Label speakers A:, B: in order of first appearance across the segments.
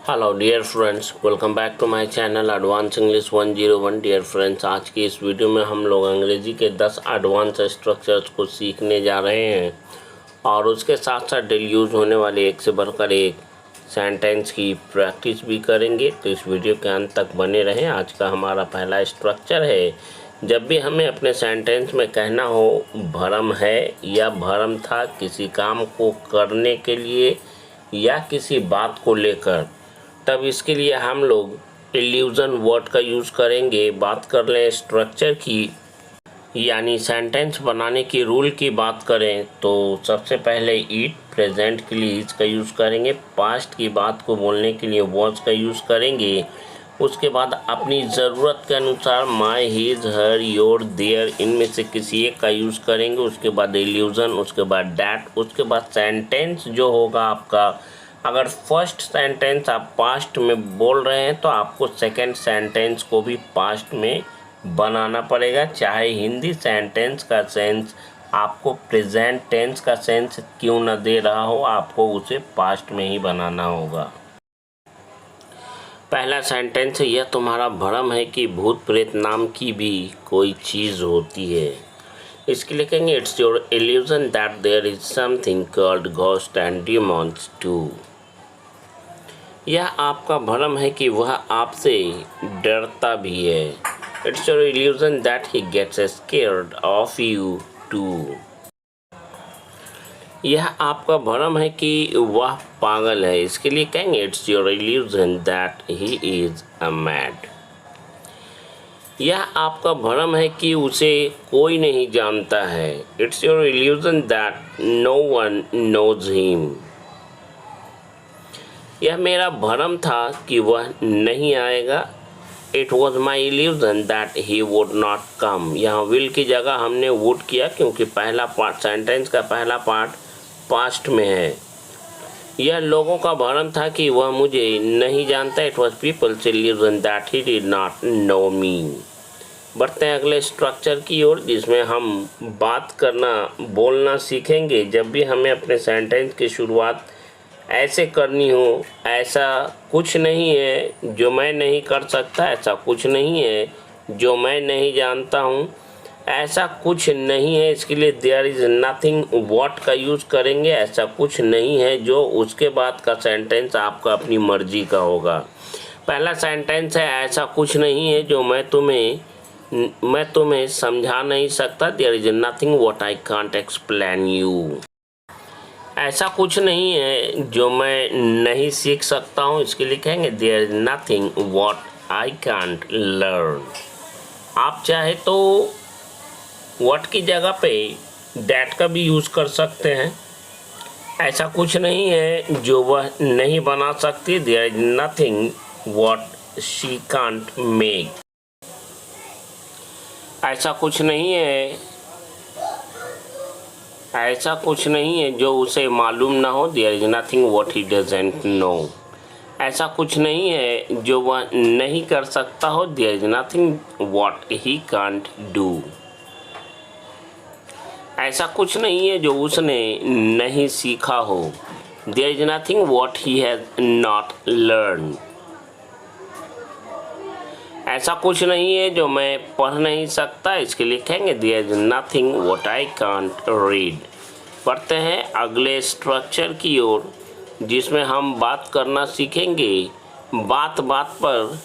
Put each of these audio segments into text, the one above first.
A: Hello dear friends, welcome back to my channel advance English 101। Dear friends, आज की इस video में हम लोग अंग्रेजी के 10 एडवांस स्ट्रक्चर्स को सीखने जा रहे हैं और उसके साथ साथ डेली यूज़ होने वाले एक से बढ़कर एक सेंटेंस की प्रैक्टिस भी करेंगे। तो इस वीडियो के अंत तक बने रहें। आज का हमारा पहला स्ट्रक्चर है, जब भी हमें अपने सेंटेंस में कहना हो भरम है या भरम था किसी काम को करने के लिए या किसी बात को लेकर, तब इसके लिए हम लोग इल्यूजन वर्ड का यूज़ करेंगे। बात कर लें स्ट्रक्चर की, यानी सेंटेंस बनाने की रूल की बात करें तो सबसे पहले ईट प्रेजेंट के लिए इज का यूज़ करेंगे। पास्ट की बात को बोलने के लिए वॉज का यूज़ करेंगे। उसके बाद अपनी ज़रूरत के अनुसार माई, हिज, हर, योर, देयर इनमें से किसी एक का यूज़ करेंगे। उसके बाद इल्यूजन, उसके बाद डैट, उसके बाद सेंटेंस जो होगा आपका, अगर फर्स्ट सेंटेंस आप पास्ट में बोल रहे हैं तो आपको सेकंड सेंटेंस को भी पास्ट में बनाना पड़ेगा। चाहे हिंदी सेंटेंस का सेंस आपको प्रेजेंट टेंस का सेंस क्यों न दे रहा हो, आपको उसे पास्ट में ही बनाना होगा। पहला सेंटेंस है, यह तुम्हारा भ्रम है कि भूत प्रेत नाम की भी कोई चीज़ होती है। इसके लिए कहेंगे it's your illusion that there is something called ghost and demons too. यह आपका भ्रम है कि वह आपसे डरता भी है। It's your illusion that he gets scared of you too. यह आपका भ्रम है कि वह पागल है। इसके लिए कहेंगे it's your illusion that he is a mad. यह आपका भ्रम है कि उसे कोई नहीं जानता है। It's your illusion that no one knows him. यह मेरा भ्रम था कि वह नहीं आएगा। It was my illusion that he would not come. यहाँ विल की जगह हमने वुड किया क्योंकि पहला पार्ट, सेंटेंस का पहला पार्ट पास्ट में है। यह लोगों का भ्रम था कि वह मुझे नहीं जानता। It was people's illusion that he did not know me. बढ़ते हैं अगले स्ट्रक्चर की ओर, जिसमें हम बात करना बोलना सीखेंगे। जब भी हमें अपने सेंटेंस की शुरुआत ऐसे करनी हो, ऐसा कुछ नहीं है जो मैं नहीं कर सकता, ऐसा कुछ नहीं है जो मैं नहीं जानता हूँ, ऐसा कुछ नहीं है। इसके लिए देयर इज़ नथिंग व्हाट का यूज़ करेंगे। ऐसा कुछ नहीं है जो उसके बाद का सेंटेंस आपका अपनी मर्जी का होगा। पहला सेंटेंस है, ऐसा कुछ नहीं है जो मैं तुम्हें समझा नहीं सकता। There is nothing what I can't explain you. ऐसा कुछ नहीं है जो मैं नहीं सीख सकता हूँ। इसके लिए कहेंगे there is nothing what I can't learn. आप चाहे तो व्हाट की जगह पे डैट का भी यूज़ कर सकते हैं। ऐसा कुछ नहीं है जो वह नहीं बना सकती। There is nothing what she can't make. ऐसा कुछ नहीं है जो उसे मालूम ना हो। There is nothing what he doesn't know. ऐसा कुछ नहीं है जो वह नहीं कर सकता हो। There is nothing what he can't do. ऐसा कुछ नहीं है जो उसने नहीं सीखा हो। There is nothing what he has not learn. ऐसा कुछ नहीं है जो मैं पढ़ नहीं सकता। इसके लिए कहेंगे there is nothing what I can't read. पढ़ते हैं अगले स्ट्रक्चर की ओर, जिसमें हम बात करना सीखेंगे। बात बात पर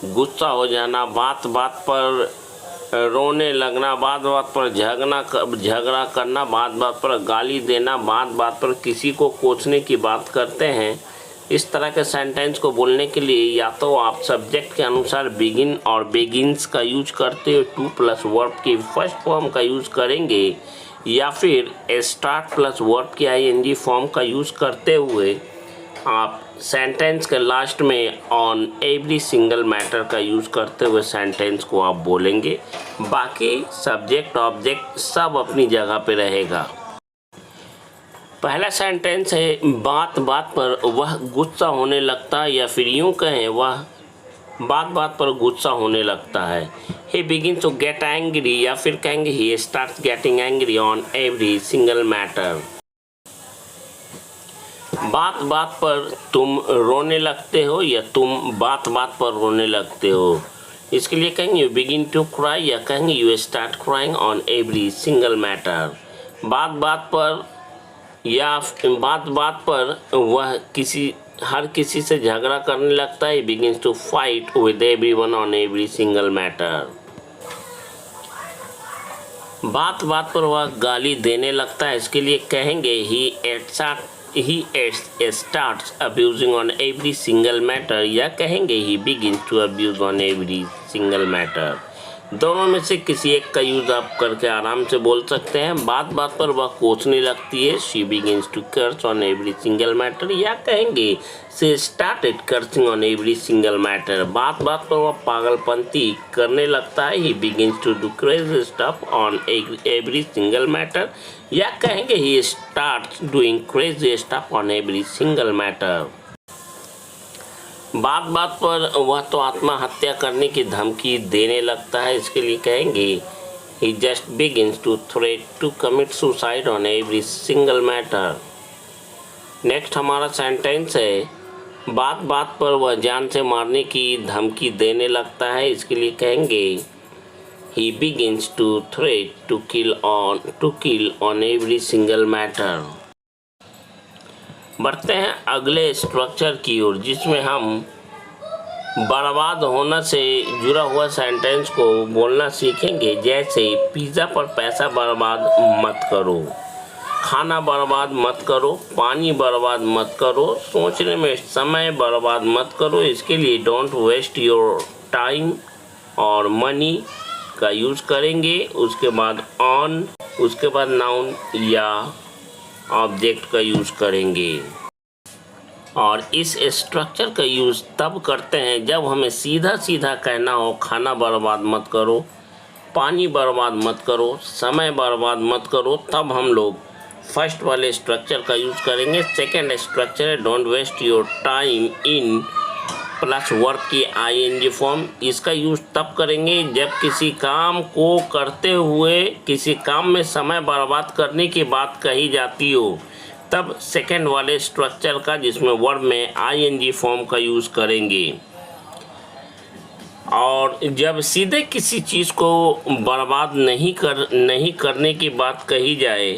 A: गुस्सा हो जाना, बात बात पर रोने लगना, बात बात पर झगड़ा करना, बात बात पर गाली देना, बात बात पर किसी को कोसने की बात करते हैं। इस तरह के सेंटेंस को बोलने के लिए या तो आप सब्जेक्ट के अनुसार बिगिन और बिगिन्स का यूज करते हुए टू प्लस वर्ब की फर्स्ट फॉर्म का यूज़ करेंगे, या फिर स्टार्ट प्लस वर्ब की आईएनजी फॉर्म का यूज़ करते हुए आप सेंटेंस के लास्ट में ऑन एवरी सिंगल मैटर का यूज़ करते हुए सेंटेंस को आप बोलेंगे। बाकी सब्जेक्ट ऑब्जेक्ट सब अपनी जगह पे रहेगा। पहला सेंटेंस है, बात बात पर वह गुस्सा होने लगता है, या फिर यूँ कहें वह बात बात पर गुस्सा होने लगता है। he begins to get angry, या फिर कहेंगे he starts getting angry on every single matter। बात बात पर तुम रोने लगते हो या तुम बात बात पर रोने लगते हो। इसके लिए कहेंगे यू बिगिन टू क्राई या कहेंगे you start crying on every single matter. बात बात पर या बात बात पर वह हर किसी से झगड़ा करने लगता है। Begins to fight with everyone on every single matter. बात बात पर वह गाली देने लगता है। इसके लिए कहेंगे he starts abusing on every single matter या कहेंगे he begins to abuse on every single matter। दोनों में से किसी एक का यूज आप करके आराम से बोल सकते हैं। बात बात पर वह कोसने लगती है। she begins to curse on every single matter या कहेंगे she started cursing on every single matter। बात बात पर वह पागलपंती करने लगता है। he begins to do crazy stuff on every single matter या कहेंगे he starts doing crazy stuff on every single matter। बात बात पर वह तो आत्महत्या करने की धमकी देने लगता है। इसके लिए कहेंगे he just begins to threat to commit suicide on every single matter। Next हमारा सेंटेंस है बात बात पर वह जान से मारने की धमकी देने लगता है। इसके लिए कहेंगे he begins to threat to kill on every single matter। बढ़ते हैं अगले स्ट्रक्चर की ओर जिसमें हम बर्बाद होना से जुड़ा हुआ सेंटेंस को बोलना सीखेंगे। जैसे पिज़्ज़ा पर पैसा बर्बाद मत करो, खाना बर्बाद मत करो, पानी बर्बाद मत करो, सोचने में समय बर्बाद मत करो। इसके लिए डोंट वेस्ट योर टाइम और मनी का यूज़ करेंगे। उसके बाद ऑन, उसके बाद नाउन या ऑब्जेक्ट का यूज़ करेंगे। और इस स्ट्रक्चर का यूज़ तब करते हैं जब हमें सीधा सीधा कहना हो खाना बर्बाद मत करो, पानी बर्बाद मत करो, समय बर्बाद मत करो, तब हम लोग फर्स्ट वाले स्ट्रक्चर का यूज़ करेंगे। सेकेंड स्ट्रक्चर है don't waste your time in plus verb की आईएनजी फॉर्म। इसका यूज़ तब करेंगे जब किसी काम को करते हुए किसी काम में समय बर्बाद करने की बात कही जाती हो, तब सेकेंड वाले स्ट्रक्चर का जिसमें वर्ब में आईएनजी फॉर्म का यूज़ करेंगे। और जब सीधे किसी चीज़ को बर्बाद नहीं करने की बात कही जाए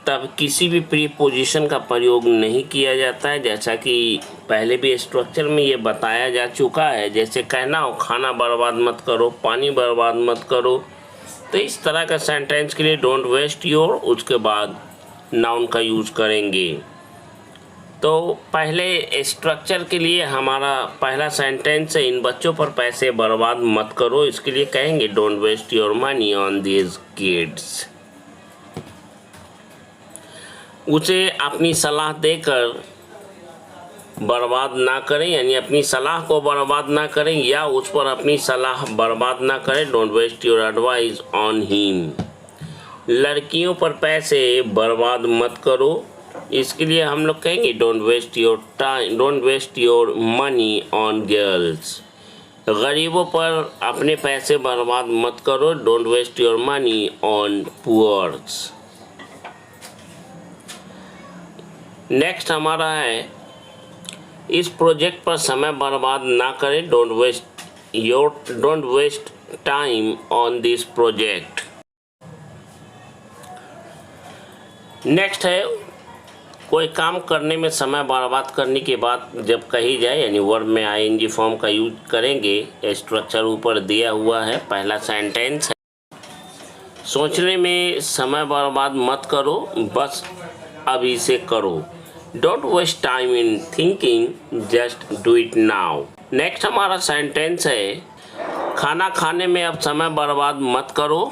A: तब किसी भी प्रीपोजिशन का प्रयोग नहीं किया जाता है, जैसा कि पहले भी स्ट्रक्चर में ये बताया जा चुका है। जैसे कहना हो खाना बर्बाद मत करो, पानी बर्बाद मत करो, तो इस तरह का सेंटेंस के लिए डोंट वेस्ट योर, उसके बाद नाउन का यूज़ करेंगे। तो पहले स्ट्रक्चर के लिए हमारा पहला सेंटेंस है इन बच्चों पर पैसे बर्बाद मत करो। इसके लिए कहेंगे don't waste your money on these kids. उसे अपनी सलाह देकर बर्बाद ना करें, यानी अपनी सलाह को बर्बाद ना करें या उस पर अपनी सलाह बर्बाद ना करें। Don't waste your advice on him. लड़कियों पर पैसे बर्बाद मत करो। इसके लिए हम लोग कहेंगे don't waste your time, don't waste your money on girls. गरीबों पर अपने पैसे बर्बाद मत करो। Don't waste your money on poors. Next हमारा है इस प्रोजेक्ट पर समय बर्बाद ना करें। Don't waste time on this project. Next है कोई काम करने में समय बर्बाद करने की बात जब कही जाए, यानी वर्ब में आईएनजी फॉर्म का यूज करेंगे। स्ट्रक्चर ऊपर दिया हुआ है। पहला सेंटेंस है सोचने में समय बर्बाद मत करो, बस अभी से करो। Don't waste time in thinking, just do it now. Next हमारा सेंटेंस है खाना खाने में अब समय बर्बाद मत करो।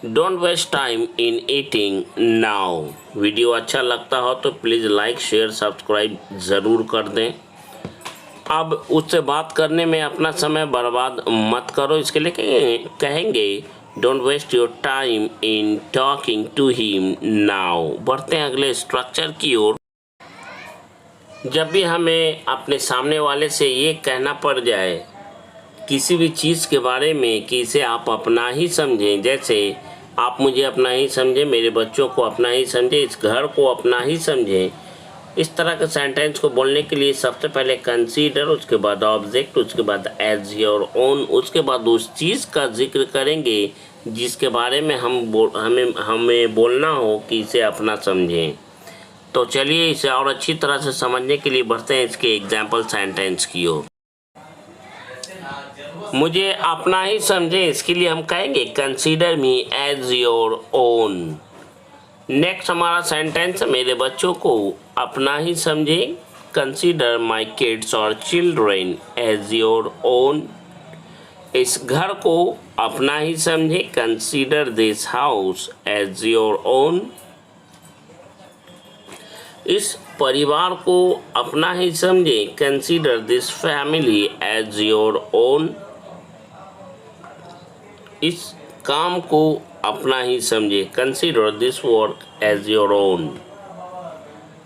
A: Don't waste time in eating now. Video अच्छा लगता हो तो प्लीज़ लाइक शेयर सब्सक्राइब ज़रूर कर दें। अब उससे बात करने में अपना समय बर्बाद मत करो। इसके लिए कहेंगे don't waste your time in talking to him now. बढ़ते हैं अगले स्ट्रक्चर की ओर। जब भी हमें अपने सामने वाले से ये कहना पड़ जाए किसी भी चीज़ के बारे में कि इसे आप अपना ही समझें, जैसे आप मुझे अपना ही समझें, मेरे बच्चों को अपना ही समझें, इस घर को अपना ही समझें। इस तरह के सेंटेंस को बोलने के लिए सबसे पहले कंसीडर, उसके बाद ऑब्जेक्ट, उसके बाद एज योर ओन, उसके बाद उस चीज़ का जिक्र करेंगे जिसके बारे में हमें बोलना हो कि इसे अपना समझें। तो चलिए इसे और अच्छी तरह से समझने के लिए बढ़ते हैं इसके एग्जाम्पल सेंटेंस की ओर। मुझे अपना ही समझें, इसके लिए हम कहेंगे consider me as your own. Next हमारा सेंटेंस है मेरे बच्चों को अपना ही समझें, कंसीडर माई किड्स और चिल्ड्रेन एज योर ओन। इस घर को अपना ही समझें, consider this house as your own. इस परिवार को अपना ही समझें, consider this family as your own. इस काम को अपना ही समझे, consider this work as your own.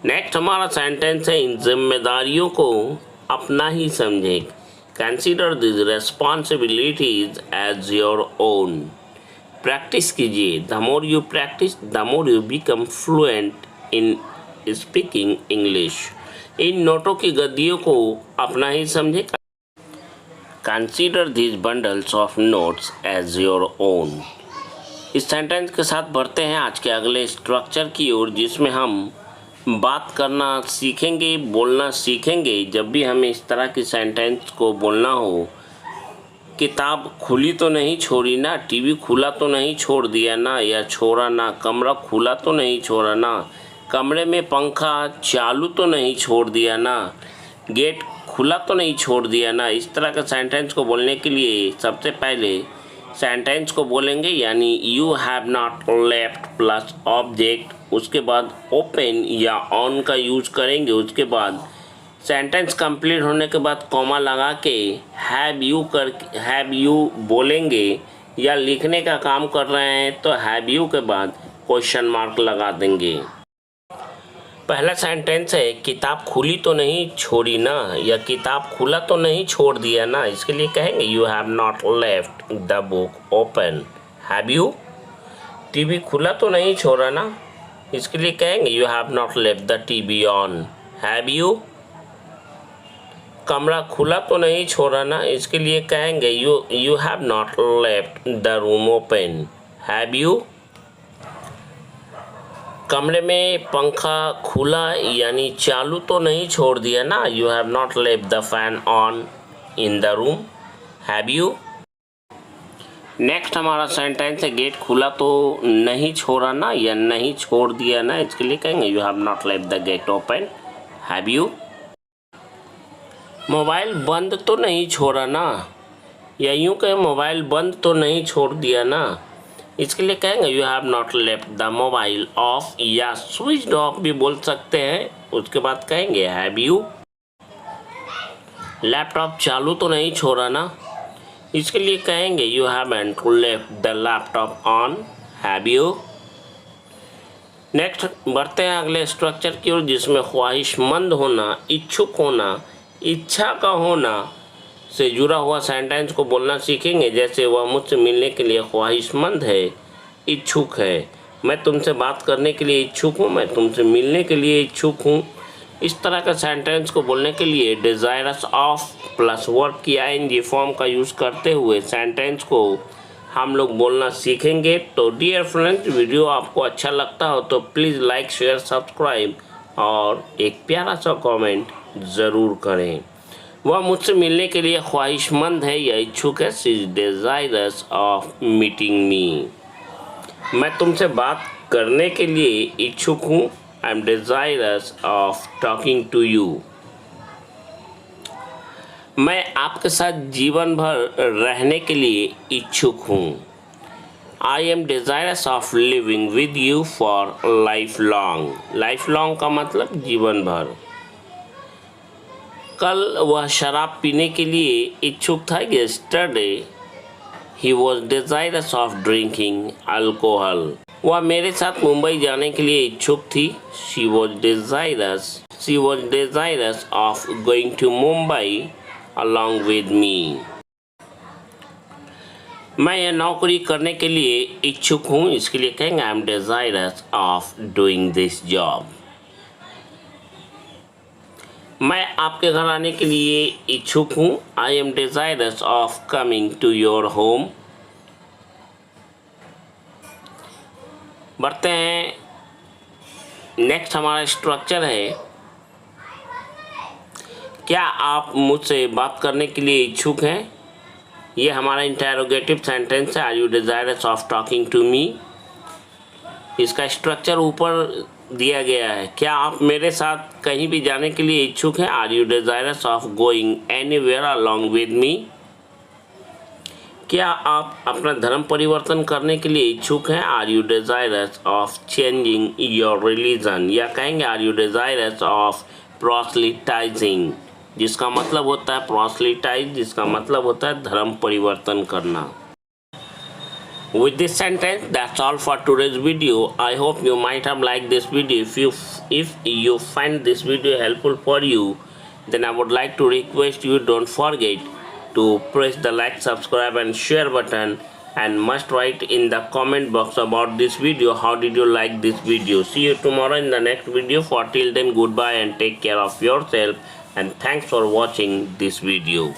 A: Next हमारा सेंटेंस है इन जिम्मेदारियों को अपना ही समझे, consider this responsibilities as your own. Practice कीजिए, the more you practice the more you become fluent in speaking English. इन नोटों की गद्दियों को अपना ही समझे, consider this bundles of notes as your own. इस सेंटेंस के साथ बढ़ते हैं आज के अगले स्ट्रक्चर की ओर, जिसमें हम बात करना सीखेंगे, बोलना सीखेंगे। जब भी हमें इस तरह की सेंटेंस को बोलना हो, किताब खुली तो नहीं छोड़ी ना, टीवी खुला तो नहीं छोड़ दिया ना, या छोड़ा ना, कमरा खुला तो नहीं छोड़ा ना, कमरे में पंखा चालू तो नहीं छोड़ दिया ना, गेट खुला तो नहीं छोड़ दिया ना। इस तरह का सेंटेंस को बोलने के लिए सबसे पहले सेंटेंस को बोलेंगे, यानी you have not left plus object, उसके बाद ओपन या ऑन का यूज करेंगे। उसके बाद सेंटेंस कंप्लीट होने के बाद कॉमा लगा के हैव यू बोलेंगे, या लिखने का काम कर रहे हैं तो हैव यू के बाद क्वेश्चन मार्क लगा देंगे। पहला सेंटेंस है किताब खुली तो नहीं छोड़ी ना, या किताब खुला तो नहीं छोड़ दिया ना। इसके लिए कहेंगे you have not left the book open, have you. TV खुला तो नहीं छोड़ा ना, इसके लिए कहेंगे you have not left the TV on, have you. कमरा खुला तो नहीं छोड़ा ना, इसके लिए कहेंगे you have not left the room open, have you. कमरे में पंखा खुला यानी चालू तो नहीं छोड़ दिया ना, you have not left the fan on in the room, have you. Next हमारा सेंटेंस है गेट खुला तो नहीं छोड़ा ना, या नहीं छोड़ दिया ना। इसके लिए कहेंगे you have not left the gate open, have you. Mobile बंद तो नहीं छोड़ा ना, या यूँ कहें मोबाइल बंद तो नहीं छोड़ दिया ना। इसके लिए कहेंगे you have not left the mobile of, या स्विच्ड ऑफ भी बोल सकते हैं। उसके बाद कहेंगे हैव यू। लैपटॉप चालू तो नहीं छोड़ा ना, इसके लिए कहेंगे you haven't left the laptop on, have you. Next बढ़ते हैं अगले स्ट्रक्चर की ओर, जिसमें ख्वाहिशमंद होना, इच्छुक होना, इच्छा का होना से जुड़ा हुआ सेंटेंस को बोलना सीखेंगे। जैसे वह मुझसे मिलने के लिए ख्वाहिशमंद है, इच्छुक है। मैं तुमसे बात करने के लिए इच्छुक हूँ, मैं तुमसे मिलने के लिए इच्छुक हूँ। इस तरह का सेंटेंस को बोलने के लिए डिज़ायरस ऑफ प्लस वर्ब की आईएनजी फॉर्म का यूज़ करते हुए सेंटेंस को हम लोग बोलना सीखेंगे। तो डियर फ्रेंड्स, वीडियो आपको अच्छा लगता हो तो प्लीज़ लाइक, शेयर, सब्सक्राइब और एक प्यारा सा कमेंट ज़रूर करें। वह मुझसे मिलने के लिए ख्वाहिशमंद है या इच्छुक है, she is desirous of meeting me. मैं तुमसे बात करने के लिए इच्छुक हूँ, I am desirous of talking to you. मैं आपके साथ जीवन भर रहने के लिए इच्छुक हूँ, I am desirous of living with you for life long. Life long का मतलब जीवन भर। कल वह शराब पीने के लिए इच्छुक था, yesterday he was desirous of drinking alcohol. वह मेरे साथ मुंबई जाने के लिए इच्छुक थी, she was desirous of going to Mumbai along with me. मैं यह नौकरी करने के लिए इच्छुक हूँ, इसके लिए कहेंगे I am desirous of doing this job. मैं आपके घर आने के लिए इच्छुक हूँ, I am desirous of coming to your home. बढ़ते हैं, नेक्स्ट हमारा स्ट्रक्चर है, क्या आप मुझसे बात करने के लिए इच्छुक हैं। ये हमारा इंटरोगेटिव सेंटेंस है, are you desirous of talking to me. इसका स्ट्रक्चर ऊपर दिया गया है, क्या आप मेरे साथ कहीं भी जाने के लिए इच्छुक हैं, are you desirous of going anywhere along with me. क्या आप अपना धर्म परिवर्तन करने के लिए इच्छुक हैं, are you desirous of changing your religion, या कहेंगे are you desirous of proselytising, जिसका मतलब होता है प्रोसलिटाइज, जिसका मतलब होता है धर्म परिवर्तन करना। With this sentence, that's all for today's video. I hope you might have liked this video. If you find this video helpful for you, then I would like to request you don't forget to press the like, subscribe and share button, and must write in the comment box about this video how did you like this video. See you tomorrow in the next video. For till then, goodbye and take care of yourself, and thanks for watching this video.